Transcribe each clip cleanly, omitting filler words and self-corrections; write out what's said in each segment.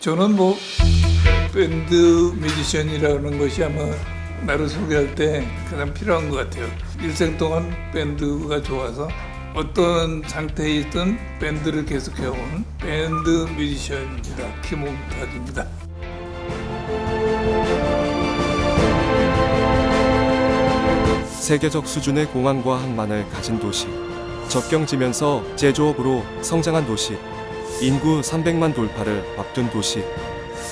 저는 뭐 밴드 뮤지션이라는 것이 아마 나를 소개할 때 가장 필요한 것 같아요. 일생 동안 밴드가 좋아서 어떤 상태에 있든 밴드를 계속해온 밴드 뮤지션입니다. 김홍탁입니다. 세계적 수준의 공항과 항만을 가진 도시, 접경지면서 제조업으로 성장한 도시, 인구 300만 돌파를 앞둔 도시,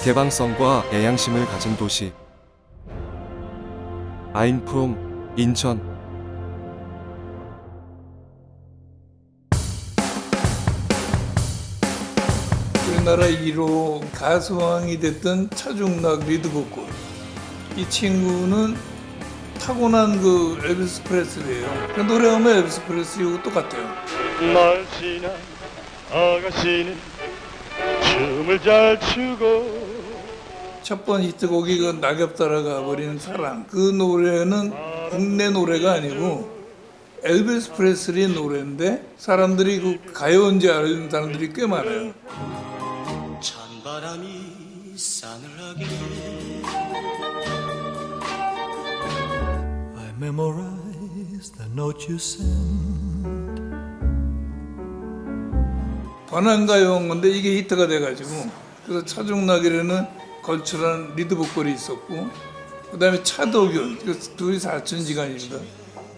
개방성과 애양심을 가진 도시. I'm from 인천. 우리나라 1호 가수왕이 됐던 차중락 리드보컬. 이 친구는 타고난 그 엘비스 프레슬리예요. 그 노래하면 엘비스 프레슬리하고 똑같아요. 날씬한 아가씨는 춤을 잘 추고. 첫 번 히트곡이 그 낙엽 따라가 버리는 사랑. 그 노래는 국내 노래가 아니고 엘비스 프레슬리 노래인데 사람들이 그 가요인지 아는 사람들이 꽤 많아요. 찬바람이 싸늘하게 I memorize the note you sent. 번안가요인 건데 이게 히트가 돼가지고 그래서 차중락이라는 걸출한 리드 보컬이 있었고 그 다음에 차도균, 둘이 사촌지간입니다.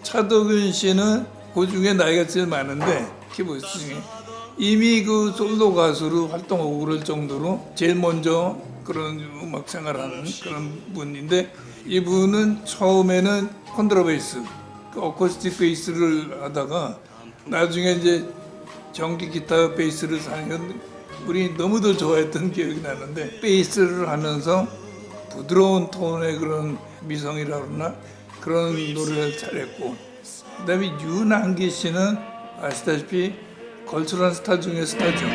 차도균 씨는 그 중에 나이가 제일 많은데 키보이스 중에 이미 그 솔로 가수로 활동하고 그럴 정도로 제일 먼저 그런 음악 생활하는 그런 분인데 이분은 처음에는 콘트라베이스, 그 어쿠스틱 베이스를 하다가 나중에 이제 전기 기타 베이스를 사면 우리 너무도 좋아했던 기억이 나는데 베이스를 하면서 부드러운 톤의 그런 미성이라 그러나 그런 노래를 잘했고 그다음에 윤한기 씨는 아시다시피 걸출한 스타 중에 스타죠.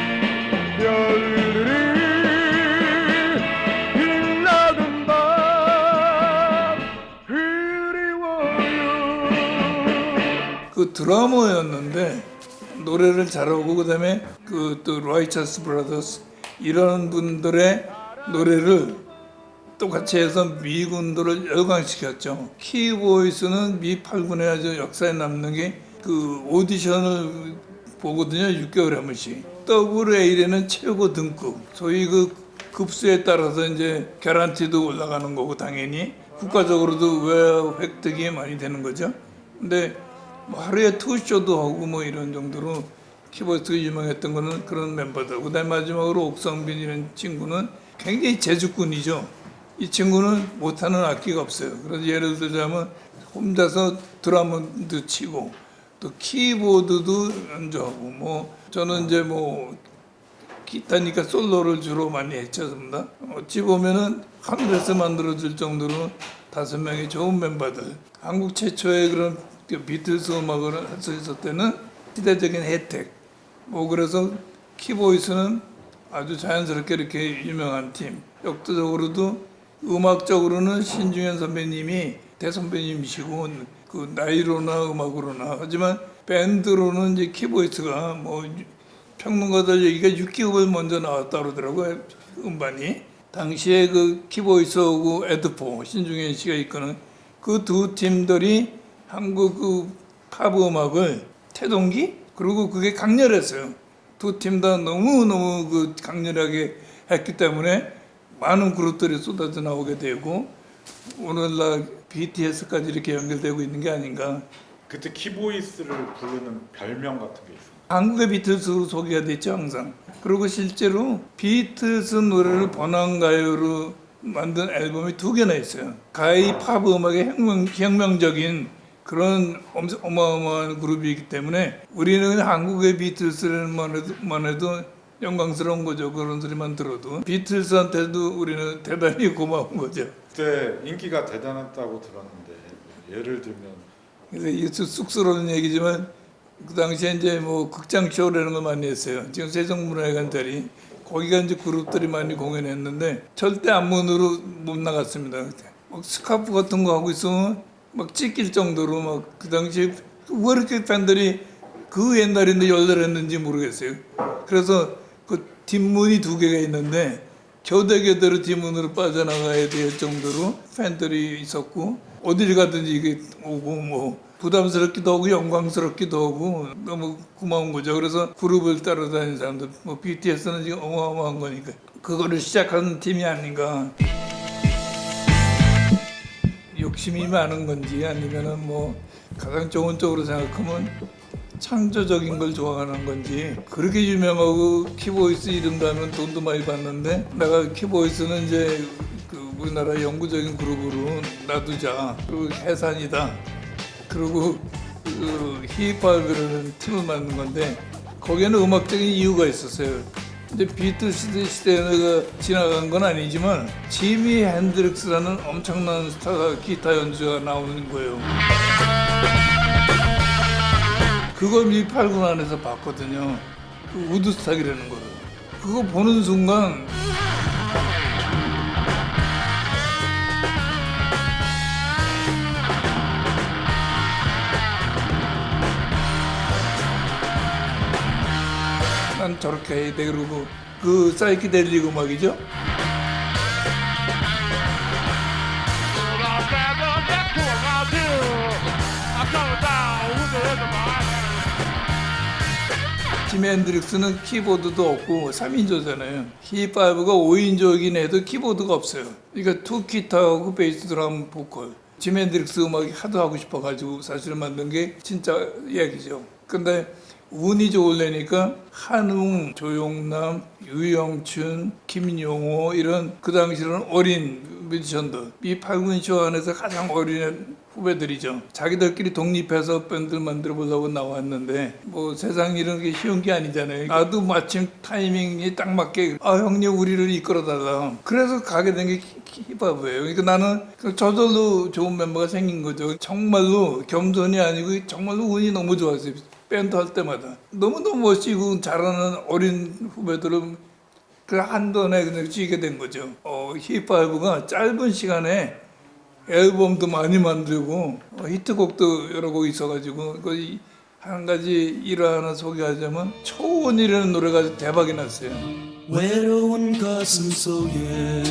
별들이 빛나던 밤 그리워요. 그 드러머였는데 노래를 잘하고 그다음에 그 또 라이처스 브라더스 이런 분들의 노래를 똑같이 해서 미군들을 열광시켰죠. 키보이스는 미 8군의 아주 역사에 남는 게 그 오디션을 보거든요. 6개월에 한 번씩. WA에는 최고 등급, 소위 그 급수에 따라서 이제 개런티도 올라가는 거고 당연히 국가적으로도 왜 획득이 많이 되는 거죠. 근데 뭐 하루에 투쇼도 하고 뭐 이런 정도로 키보드가 유명했던 거는 그런 멤버들. 그다음에 마지막으로 옥성빈이라는 친구는 굉장히 재주꾼이죠. 이 친구는 못하는 악기가 없어요. 그래서 예를 들자면 혼자서 드럼도 치고 또 키보드도 연주하고 뭐 저는 이제 뭐 기타니까 솔로를 주로 많이 했습니다. 어찌 보면은 하늘에서 만들어질 정도로 5명의 좋은 멤버들. 한국 최초의 그런 비틀스 음악을 할 수 있을 때는 시대적인 혜택. 뭐 그래서 키보이스는 아주 자연스럽게 이렇게 유명한 팀. 역도적으로도 음악적으로는 신중현 선배님이 대선배님이시고 그 나이로나 음악으로나 하지만 밴드로는 이제 키보이스가 뭐 평론가들 얘기가 6기업을 먼저 나왔다 그러더라고요. 음반이. 당시에 그 키보이스하고 에드포 신중현 씨가 이끄는 그 두 팀들이 한국 그 팝 음악을 태동기 그리고 그게 강렬했어요. 두 팀 다 너무너무 그 강렬하게 했기 때문에 많은 그룹들이 쏟아져 나오게 되고 오늘날 BTS까지 이렇게 연결되고 있는 게 아닌가. 그때 키보이스를 부르는 별명 같은 게 있어요. 한국의 비틀스로 소개가 됐죠 항상. 그리고 실제로 비틀스 노래를 번안가요로 만든 앨범이 2개나 있어요. 가히 팝 음악의 혁명적인 그런 어마어마한 그룹이기 때문에 우리는 한국의 비틀스만 해도 영광스러운 거죠. 그런 소리만 들어도 비틀스한테도 우리는 대단히 고마운 거죠. 그때 인기가 대단했다고 들었는데 예를 들면 그래서 이게 쑥스러운 얘기지만 그 당시에 이제 뭐 극장 쇼라는 거 많이 했어요. 지금 세종문화회관 자리 거기가 이제 그룹들이 많이 공연했는데 절대 앞문으로 못 나갔습니다. 그때 막 스카프 같은 거 하고 있으면 막 찢길 정도로 막 그 당시에 왜 이렇게 팬들이 그 옛날인데 열렬했는지 모르겠어요. 그래서 그 뒷문이 2개가 있는데 교대교대로 지문으로 빠져나가야 될 정도로 팬들이 있었고 어딜 가든지 이게 오고 뭐 부담스럽기도 하고 영광스럽기도 하고 너무 고마운 거죠. 그래서 그룹을 따라다니는 사람들 뭐 BTS는 지금 어마어마한 거니까 그거를 시작하는 팀이 아닌가. 욕심이 많은 건지 아니면은 뭐 가장 좋은 쪽으로 생각하면 창조적인 걸 좋아하는 건지 그렇게 유명하고 키보이스 이름도 하면 돈도 많이 받는데 내가 키보이스는 이제 그 우리나라 영구적인 그룹으로 놔두자 그리고 해산이다 그리고 그 힙합이라는 팀을 만든 건데 거기에는 음악적인 이유가 있었어요. 이제 비틀스 시대가 지나간 건 아니지만 지미 핸드릭스라는 엄청난 스타가 기타 연주가 나오는 거예요. 그걸 미 8군 안에서 봤거든요. 그 우드스탁이라는 거를. 그거 보는 순간 난 저렇게 해야 돼. 그러고 그 사이키델릭 음악이죠. 지미 핸드릭스는 키보드도 없고 3인조잖아요. 힙합가 5인조이긴 해도 키보드가 없어요. 그러니까 투 기타하고 베이스 드럼 보컬. 지미 핸드릭스 음악이 하도 하고 싶어가지고 사실 만든 게 진짜 이야기죠. 근데 운이 좋으려니까 한웅, 조용남, 유영춘, 김용호 이런 그 당시로는 어린 뮤지션들 이 8군 쇼 안에서 가장 어린 후배들이죠. 자기들끼리 독립해서 밴드를 만들어 보려고 나왔는데 뭐 세상 이런 게 쉬운 게 아니잖아요. 나도 마침 타이밍이 딱 맞게 형님 우리를 이끌어달라. 그래서 가게 된 게 힙합이에요. 그러니까 나는 저절로 좋은 멤버가 생긴 거죠. 정말로 겸손이 아니고 정말로 운이 너무 좋았어요. 밴드 할 때마다 너무너무 멋지고 잘하는 어린 후배들은 그 한돈에 그냥 쥐게 된 거죠. 힙합가 짧은 시간에 앨범도 많이 만들고 히트곡도 여러 곡 있어가지고 한 가지 일화 하나 소개하자면 초원이라는 노래가 대박이 났어요. 외로운 가슴 속에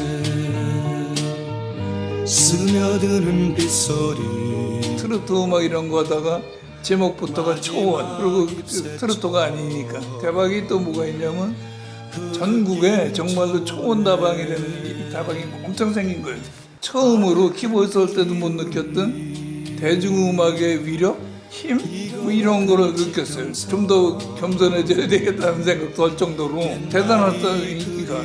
스며드는 빗소리 트로트 음악 이런 거 하다가 제목부터가 초원 그리고 트로트가 아니니까 대박이 또 뭐가 있냐면 전국에 정말로 초원 다방이라는 다방이 엄청 생긴 거예요. 처음으로 키보드 할 때도 못 느꼈던 대중음악의 위력, 힘? 뭐 이런 거를 느꼈어요. 좀 더 겸손해져야 되겠다는 생각도 할 정도로 대단하다 인기가.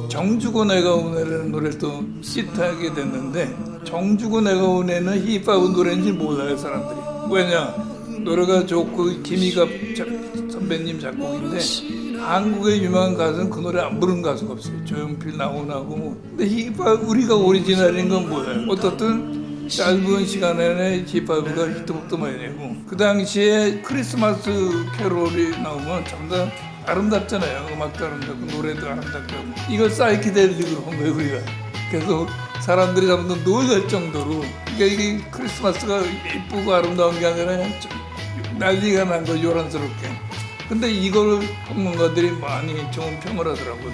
정주고 내가 오네라는 노래를 또 시트하게 됐는데 정주고 내가 오네는 힙합 노래인지 몰라요 사람들이. 왜냐? 노래가 좋고 김희갑 선배님 작곡인데 한국의 유명한 가수는 그 노래 안 부르는 가수가 없어요. 조용필 나오고 근데 힙합 우리가 오리지널인 건 뭐예요? 어떻든 짧은 시간 내내 힙합가 히트곡도 많이 내고 그 당시에 크리스마스 캐롤이 나오면 전부 다 아름답잖아요. 음악도 아름답고 노래도 아름답고 이걸 사이키델릭으로 한 거예요 우리가. 그래서 사람들이 전부 다 놀랄 정도로 그러니까 이게 크리스마스가 예쁘고 아름다운 게 아니라 난리가 난 거 요란스럽게. 근데 이걸 평론가들이 많이 좋은 평을 하더라고요.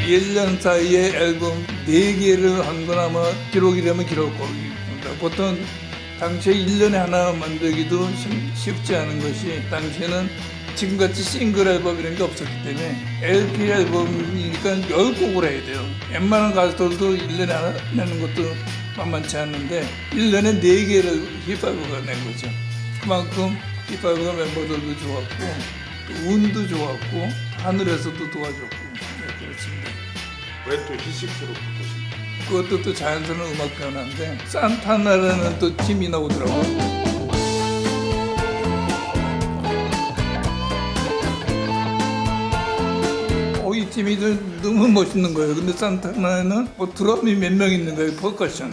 (1년) 사이에 앨범 4개를 한 건 아마 기록이라면 기록 거입니다. 보통 당시에 1년에 하나 만들기도 쉽지 않은 것이 당시에는 지금같이 싱글 앨범 이런 게 없었기 때문에 LP 앨범이니까 10곡을 해야 돼요. 웬만한 가수들도 1년에 하나 내는 것도 만만치 않는데 1년에 4개를 힙합가 낸 거죠. 그만큼 힙합가 멤버들도 좋았고 또 운도 좋았고 하늘에서도 도와줬고 네, 그렇습니다. 왜 또 히시크로 바꾸신 그것도 또 자연스러운 음악 변화인데 산타나라는 또 팀이 나오더라고요. 이 팀이 너무 멋있는 거예요. 근데 산타나는 드럼이 몇 명 있는 거예요. 퍼커션.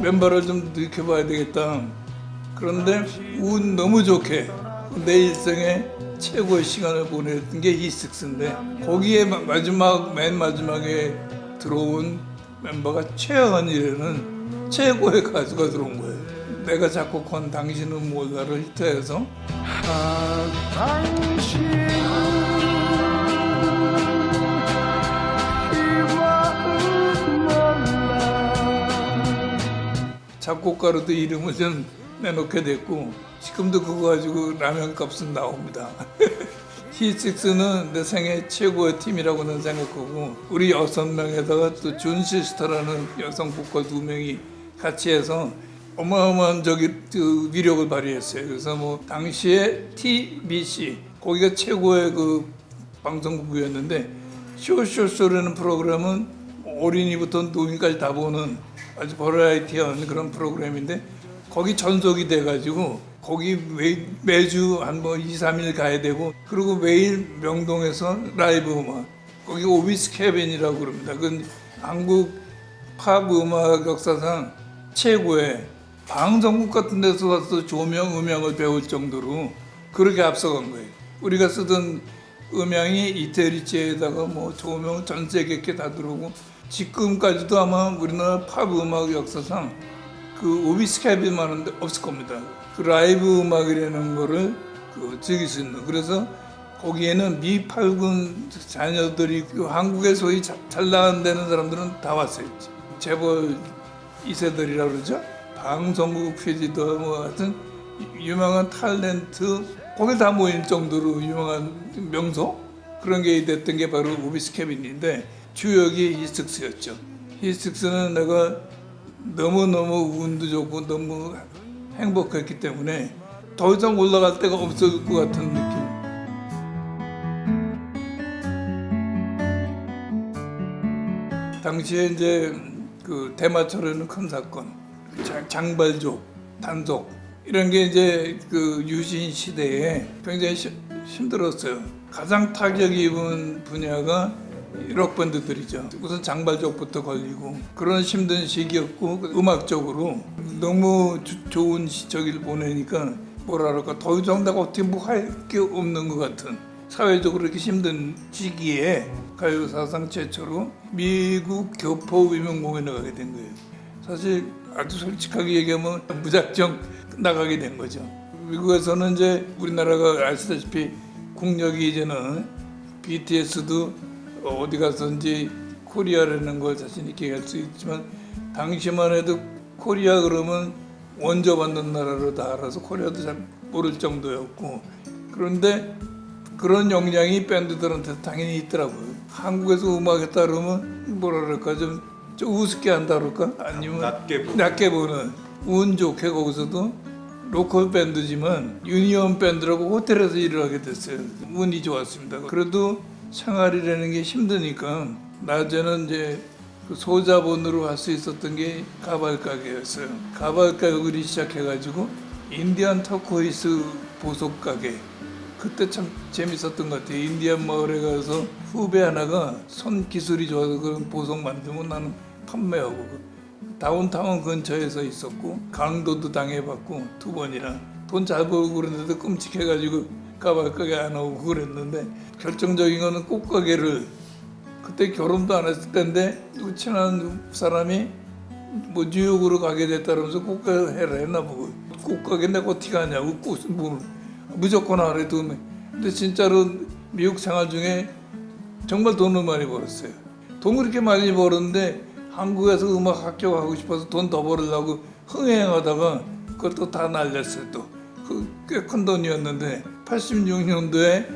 멤버를 좀 느껴봐야 되겠다. 그런데 운 너무 좋게 내 일생에 최고의 시간을 보냈던 게 히스틱스인데 거기에 맨 마지막에 들어온 멤버가 최현이라는 최고의 가수가 들어온 거예요. 내가 작곡한 당신은 몰라를 히트해서 작곡가로도 이름을 좀 내놓게 됐고 지금도 그거 가지고 라면 값은 나옵니다. 히스틱스는 내 생애 최고의 팀이라고 는 생각하고 우리 6명에다가 또 존 시스터라는 여성 보컬 2명이 같이 해서 어마어마한 그 위력을 발휘했어요. 그래서 뭐 당시에 TBC 거기가 최고의 그 방송국이었는데 쇼쇼쇼라는 프로그램은 어린이부터 노인까지 다 보는 아주 버라이티한 그런 프로그램인데 거기 전속이 돼가지고 거기 매주 한 뭐 2, 3일 가야 되고 그리고 매일 명동에서 라이브 음악 거기 오비스 캐빈이라고 그럽니다. 그건 한국 팝 음악 역사상 최고의 방송국 같은 데서 와서 조명, 음향을 배울 정도로 그렇게 앞서간 거예요. 우리가 쓰던 음향이 이태리치에다가 뭐 조명 전 세계께 다 들어오고 지금까지도 아마 우리나라 팝 음악 역사상 그 오비스 캐빈만은 없을 겁니다. 그 라이브 음악이라는 거를 즐길 수 있는. 그래서 거기에는 미팔군 자녀들이 한국에 소위 잘 나간다는 사람들은 다 왔어요. 재벌 2세들이라고 그러죠. 방송국 PD도 뭐 하여튼 유명한 탤런트 거기 다 모일 정도로 유명한 명소 그런 게 됐던 게 바로 오비스 캐빈인데 주역이 히스틱스였죠. 히스틱스는 내가 너무너무 운도 좋고 너무 행복했기 때문에 더 이상 올라갈 데가 없을 것 같은 느낌. 당시에 이제 그 대마초라는 큰 사건, 장발족, 단속 이런 게 이제 그 유신 시대에 굉장히 힘들었어요. 가장 타격 입은 분야가 록 밴드들이죠. 우선 장발족부터 걸리고 그런 힘든 시기였고 음악적으로 너무 좋은 시절을 보내니까 뭐랄까 더 이상 내가 어떻게 뭐 할 게 없는 것 같은 사회적으로 이렇게 힘든 시기에 가요 사상 최초로 미국 교포 위문 공연에 가게 된 거예요. 사실 아주 솔직하게 얘기하면 무작정 나가게 된 거죠. 미국에서는 이제 우리나라가 아시다시피 국력이 이제는 BTS도 어디 가서든지 코리아라는 걸 자신 있게 할 수 있지만 당시만 해도 코리아 그러면 원조 받는 나라로 다 알아서 코리아도 잘 모를 정도였고 그런데 그런 역량이 밴드들한테 당연히 있더라고요. 한국에서 음악했다 그러면 뭐랄까 좀 우습게 한다 그럴까 아니면 낮게 보는 운 좋게 거기서도 로컬 밴드지만 유니온 밴드라고 호텔에서 일을 하게 됐어요. 운이 좋았습니다. 그래도 생활이라는 게 힘드니까 낮에는 이제 그 소자본으로 할 수 있었던 게 가발 가게였어요. 가발 가게를 시작해가지고 인디안 터코이스 보석 가게 그때 참 재밌었던 것 같아요. 인디안 마을에 가서 후배 하나가 손 기술이 좋아서 그런 보석 만들면 나는 판매하고 다운타운 근처에서 있었고 강도도 당해봤고 2번이나 돈 잘 벌고 그랬는데도 끔찍해가지고 가발 가게 안 오고 그랬는데 결정적인 거는 꽃가게를 그때 결혼도 안 했을 때인데 친한 사람이 뭐 뉴욕으로 가게 됐다면서 꽃가게 해라 했나 보고 꽃가게 내가 어떻게 하냐고 꽃 뭐 무조건 하래도 근데 진짜로 미국 생활 중에 정말 돈을 많이 벌었어요. 돈 그렇게 많이 벌었는데 한국에서 음악 학교 가고 싶어서 돈 더 벌으려고 흥행하다가 그것도 다 날렸어요. 또 꽤 큰 돈이었는데 86년도에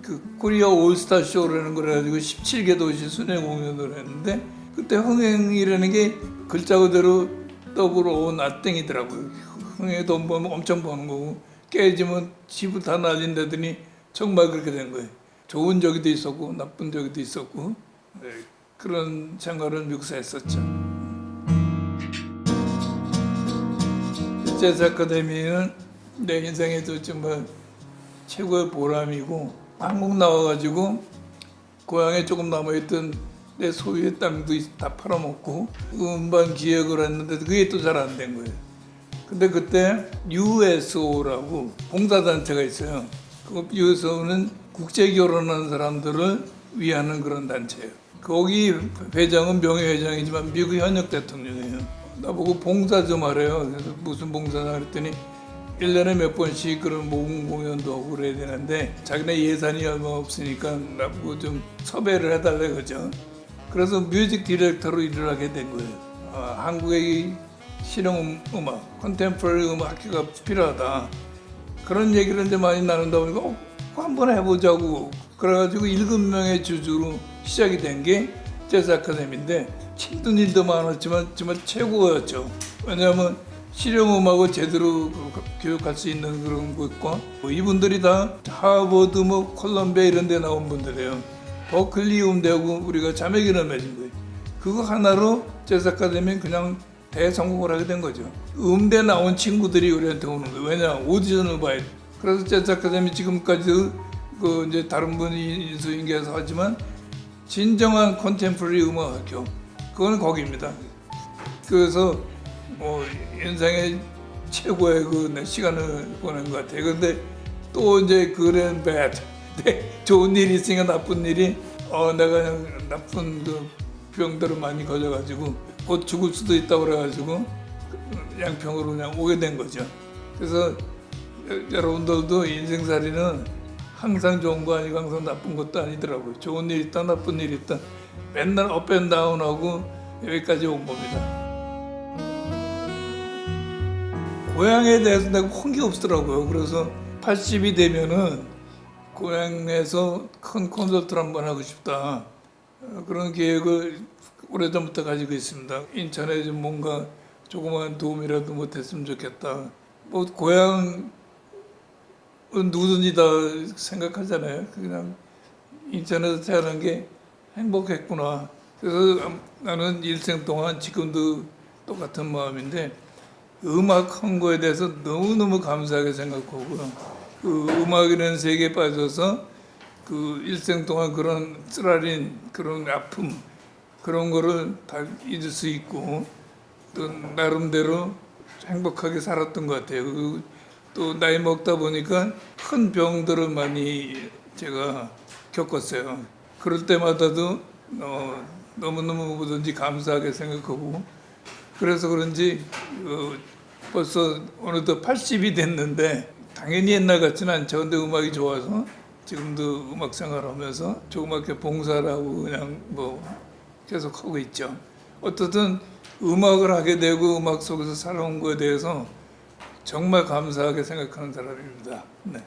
그 코리아 올스타 쇼라는 걸 해가지고 17개 도시 순회 공연을 했는데 그때 흥행이라는 게 글자 그대로 더불어 온 아땡이더라고요. 흥행에 돈 벌면 엄청 버는 거고 깨지면 집을 다 날린다더니 정말 그렇게 된 거예요. 좋은 적도 있었고 나쁜 적도 있었고 네, 그런 생활을 미국에서 했었죠. 재즈 아카데미는 내 인생에도 정말 최고의 보람이고 한국 나와가지고 고향에 조금 남아있던 내 소유의 땅도 다 팔아먹고 음반 기획을 했는데 그게 또 잘 안 된 거예요. 근데 그때 USO라고 봉사단체가 있어요. 그 유서는 국제 결혼한 사람들을 위하는 그런 단체예요. 거기 회장은 명예회장이지만 미국 현역 대통령이에요. 나보고 봉사 좀 하래요. 그래서 무슨 봉사나 그랬더니 1년에 몇 번씩 그런 모금 공연도 하고 그래야 되는데 자기네 예산이 얼마 없으니까 나보고 좀 섭외를 해달래 그죠. 그래서 뮤직 디렉터로 일을 하게 된 거예요. 한국의 실용음악, 컨템포러리 음악 학교가 필요하다. 그런 얘기를 이제 많이 나눈다 보니까 한번 해보자고. 그래가지고 7명의 주주로 시작이 된 게 재즈 아카데미인데 힘든 일도 많았지만 정말 최고였죠. 왜냐하면 실용음악을 제대로 교육할 수 있는 그런 곳과 이분들이 다 하버드, 콜럼비아 이런 데 나온 분들이에요. 버클리 음대하고 우리가 자매기를 맺은 거예요. 그거 하나로 재즈 아카데미는 그냥 대성공을 하게 된 거죠. 음대 나온 친구들이 우리한테 오는 거예요. 왜냐 오디션을 봐야 돼. 그래서 재즈 아카데미 지금까지 그 이제 다른 분이 인수인계해서 하지만 진정한 컨템포러리 음악 학교 그건 거기입니다. 그래서 뭐 인생의 최고의 그 시간을 보낸 것 같아요. 근데 또 이제 그랜 배드 좋은 일이 있으니까 나쁜 일이 내가 그냥 나쁜 그 병들을 많이 걸려가지고 곧 죽을 수도 있다고 그래가지고 양평으로 그냥 오게 된 거죠. 그래서 여러분들도 인생살이는 항상 좋은 거 아니고 항상 나쁜 것도 아니더라고요. 좋은 일 있다 나쁜 일 있다 맨날 업앤다운하고 여기까지 온 겁니다. 고향에 대해서 내가 혼 게 없더라고요. 그래서 80이 되면은 고향에서 큰 콘서트를 한번 하고 싶다. 그런 계획을 오래전부터 가지고 있습니다. 인천에 좀 뭔가 조그마한 도움이라도 못했으면 좋겠다. 뭐 고향은 누구든지 다 생각하잖아요. 그냥 인천에서 태어난 게 행복했구나. 그래서 나는 일생 동안 지금도 똑같은 마음인데 음악 한 거에 대해서 너무너무 감사하게 생각하고요. 그 음악이라는 세계에 빠져서 그 일생 동안 그런 쓰라린 그런 아픔 그런 거를 다 잊을 수 있고 또 나름대로 행복하게 살았던 것 같아요. 또 나이 먹다 보니까 큰 병들을 많이 제가 겪었어요. 그럴 때마다도 너무너무 뭐든지 감사하게 생각하고 그래서 그런지 벌써 어느덧 80이 됐는데 당연히 옛날 같지는 않죠. 근데 음악이 좋아서 지금도 음악 생활하면서 조그맣게 봉사를 하고 그냥 뭐 계속 하고 있죠. 어떻든 음악을 하게 되고 음악 속에서 살아온 거에 대해서 정말 감사하게 생각하는 사람입니다. 네.